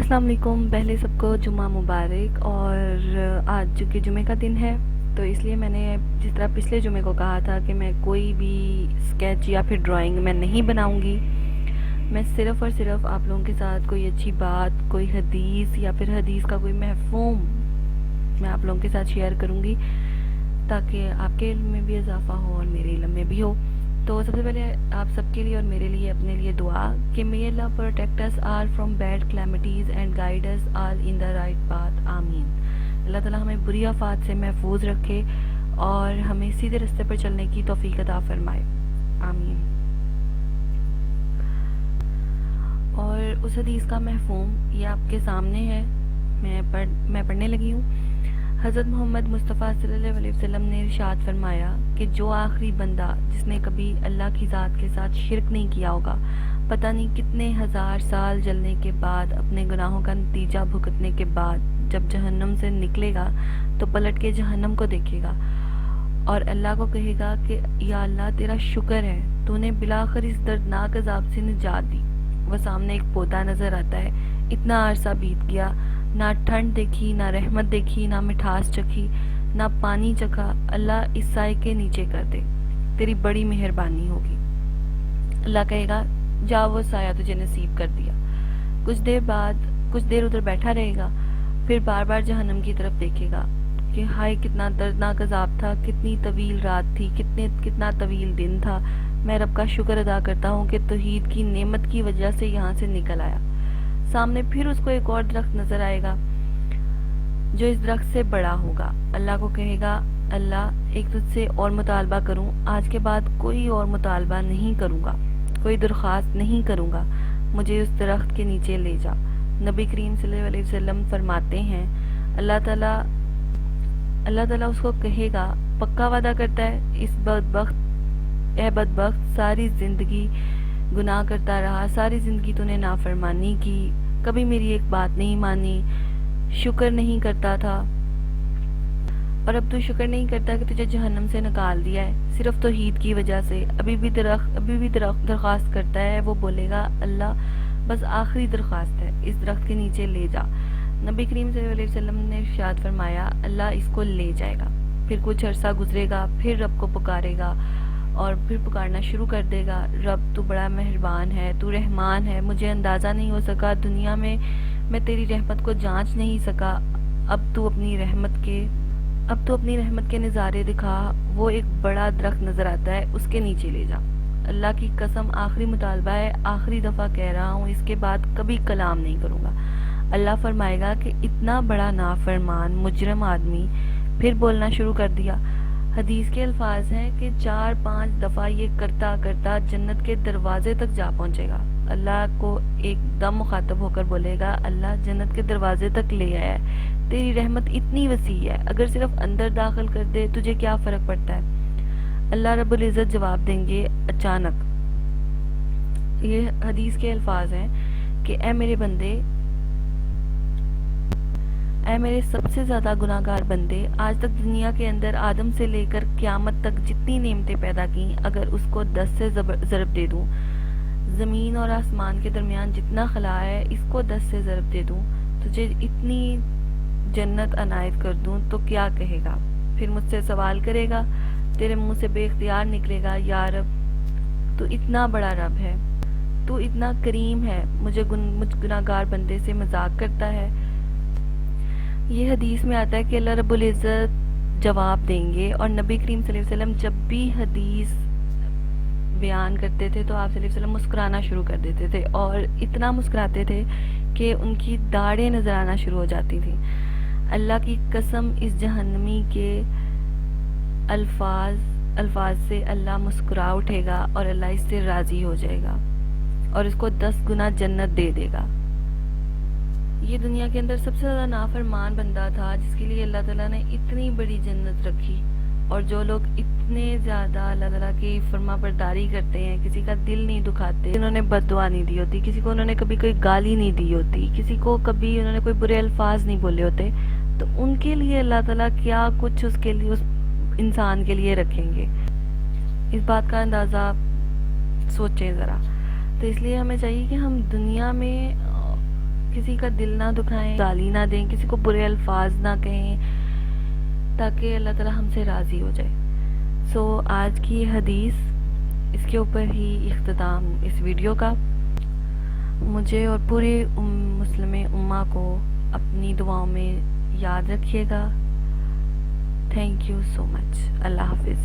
अस्सलाम वालेकुम। पहले सबको जुम्मा मुबारक। और आज चूँकि जुमे का दिन है तो इसलिए मैंने जिस तरह पिछले जुमे को कहा था कि मैं कोई भी स्केच या फिर ड्राइंग मैं नहीं बनाऊंगी। मैं सिर्फ़ और सिर्फ आप लोगों के साथ कोई अच्छी बात, कोई हदीस या फिर हदीस का कोई महफूम मैं आप लोगों के साथ शेयर करूंगी ताकि आपके इल्म में भी इजाफ़ा हो और मेरे इल्म में भी हो। तो सबसे पहले आप सबके लिए और मेरे लिए अपने लिए दुआ कि may Allah protect us all from bad calamities and guide us all in the right path. आमीन। अल्लाह ताला हमें बुरी आफात से महफूज रखे और हमें सीधे रास्ते पर चलने की तौफीक अता फरमाए। आमीन। और उस हदीस का महफूम ये आपके सामने है। मैं पढ़ने लगी हूँ। हज़रत मोहम्मद मुस्तफ़ा सल्लल्लाहु अलैहि वसल्लम ने इरशाद फरमाया कि जो आखिरी बंदा जिसने कभी अल्लाह की ज़ात के साथ शिरक नहीं किया होगा, पता नहीं कितने हज़ार साल जलने के बाद, अपने गुनाहों का नतीजा भुगतने के बाद जब जहन्नम से निकलेगा तो पलट के जहन्नम को देखेगा और अल्लाह को कहेगा कि या अल्लाह तेरा शुक्र है, तूने बिलाखिर इस दर्दनाक अजाब से निजात दी। वह सामने एक पौधा नज़र आता है। इतना अरसा बीत गया, ना ठंड देखी, ना रहमत देखी, ना मिठास चखी, ना पानी चखा। अल्लाह इस साए के नीचे कर दे, तेरी बड़ी मेहरबानी होगी। अल्लाह कहेगा जा, वो साया तुझे नसीब कर दिया। कुछ देर उधर बैठा रहेगा, फिर बार बार जहन्नम की तरफ देखेगा कि हाय कितना दर्दनाक अजाब था, कितनी तवील रात थी, कितना तवील दिन था। मैं रब का शुक्र अदा करता हूँ कि तौहीद की नेमत की वजह से यहाँ से निकल आया। सामने फिर उसको एक और दरख्त नजर आएगा जो इस दरख्त से बड़ा होगा। अल्लाह को कहेगा अल्लाह एक तुझसे और मुतालबा करूं, आज के बाद कोई और मुतालबा नहीं करूंगा, कोई दरख्वास्त नहीं करूंगा, मुझे उस दरख्त के नीचे ले जा। नबी करीम सल्लल्लाहु अलैहि वसल्लम फरमाते हैं अल्लाह ताला उसको कहेगा पक्का वादा करता है इस बदबख्त सारी जिंदगी गुनाह करता रहा, सारी जिंदगी तूने नाफरमानी की, कभी मेरी एक बात नहीं मानी, शुक्र नहीं करता था और अब तू शुक्र नहीं करता कि तुझे जहन्नम से निकाल दिया है सिर्फ तौहीद की वजह से। अभी भी दरख्वास्त करता है। वो बोलेगा अल्लाह बस आखिरी दरख्वास्त है, इस दरख्त के नीचे ले जा। नबी करीम सल्लल्लाहु अलैहि वसल्लम ने इरशाद फरमाया अल्लाह इसको ले जाएगा। फिर कुछ अरसा गुजरेगा, फिर रब को पुकारेगा और फिर पुकारना शुरू कर देगा, रब तू बड़ा मेहरबान है, तू रहमान है, मुझे अंदाज़ा नहीं हो सका, दुनिया में मैं तेरी रहमत को जांच नहीं सका, अब तू अपनी रहमत के नज़ारे दिखा। वो एक बड़ा दरख्त नज़र आता है, उसके नीचे ले जा। अल्लाह की कसम आखिरी मुतालबा है, आखिरी दफ़ा कह रहा हूँ, इसके बाद कभी कलाम नहीं करूँगा। अल्लाह फरमाएगा कि इतना बड़ा नाफरमान मुजरम आदमी फिर बोलना शुरू कर दिया। हदीस के अल्फाज हैं कि 4-5 दफ़ा ये करता करता जन्नत के दरवाजे तक जा पहुंचेगा। अल्लाह को एकदम मुखातब होकर बोलेगा अल्लाह जन्नत के दरवाजे तक ले आया है, तेरी रहमत इतनी वसी है, अगर सिर्फ अंदर दाखिल कर दे तुझे क्या फ़र्क पड़ता है। अल्लाह रब्बुल इज़्ज़त जवाब देंगे अचानक। ये हदीस के अल्फाज हैं कि ऐ मेरे सबसे ज़्यादा गुनाहगार बंदे, आज तक दुनिया के अंदर आदम से लेकर क़यामत तक जितनी नेमतें पैदा की, अगर उसको 10 से ज़रब दे दूँ, ज़मीन और आसमान के दरमियान जितना खला है इसको 10 से ज़रब दे दूँ, तुझे इतनी जन्नत अनायत कर दूँ तो क्या कहेगा। फिर मुझसे सवाल करेगा, तेरे मुंह से बेख्तियार निकलेगा या रब तू इतना बड़ा रब है, तू इतना करीम है, मुझ गुनाहगार बंदे से मजाक करता है। ये हदीस में आता है कि अल्लाह रब्बुल इज़्ज़त जवाब देंगे। और नबी करीम सल्लल्लाहु अलैहि वसल्लम जब भी हदीस बयान करते थे तो आप सल्लल्लाहु अलैहि वसल्लम मुस्कुराना शुरू कर देते थे और इतना मुस्कुराते थे कि उनकी दाढ़ें नजर आना शुरू हो जाती थी। अल्लाह की कसम इस जहन्नमी के अल्फाज से अल्लाह मुस्कुरा उठेगा और अल्लाह इससे राज़ी हो जाएगा और इसको 10 गुना जन्नत दे देगा। ये दुनिया के अंदर सबसे ज़्यादा नाफरमान बंदा था जिसके लिए अल्लाह ताला ने इतनी बड़ी जन्नत रखी। और जो लोग इतने ज़्यादा अल्लाह ताला की फर्मा बरदारी करते हैं, किसी का दिल नहीं दुखाते, उन्होंने बद्दुआ नहीं दी होती, किसी को उन्होंने कभी कोई गाली नहीं दी होती, किसी को कभी उन्होंने कोई बुरे अल्फाज नहीं बोले होते, तो उनके लिए अल्लाह ताला क्या कुछ उसके लिए उस इंसान के लिए रखेंगे। इस बात का अंदाज़ा सोचें ज़रा। तो इसलिए हमें चाहिए कि हम दुनिया में کسی کا دل نہ دکھائیں، گالی نہ دیں، کسی کو برے الفاظ نہ کہیں، تاکہ اللہ تعالیٰ ہم سے راضی ہو جائے. سو آج کی یہ حدیث، اس کے اوپر ہی اختتام اس ویڈیو کا. مجھے اور پوری مسلم امہ کو اپنی دعاؤں میں یاد رکھیے گا. تھینک یو سو مچ. اللہ حافظ.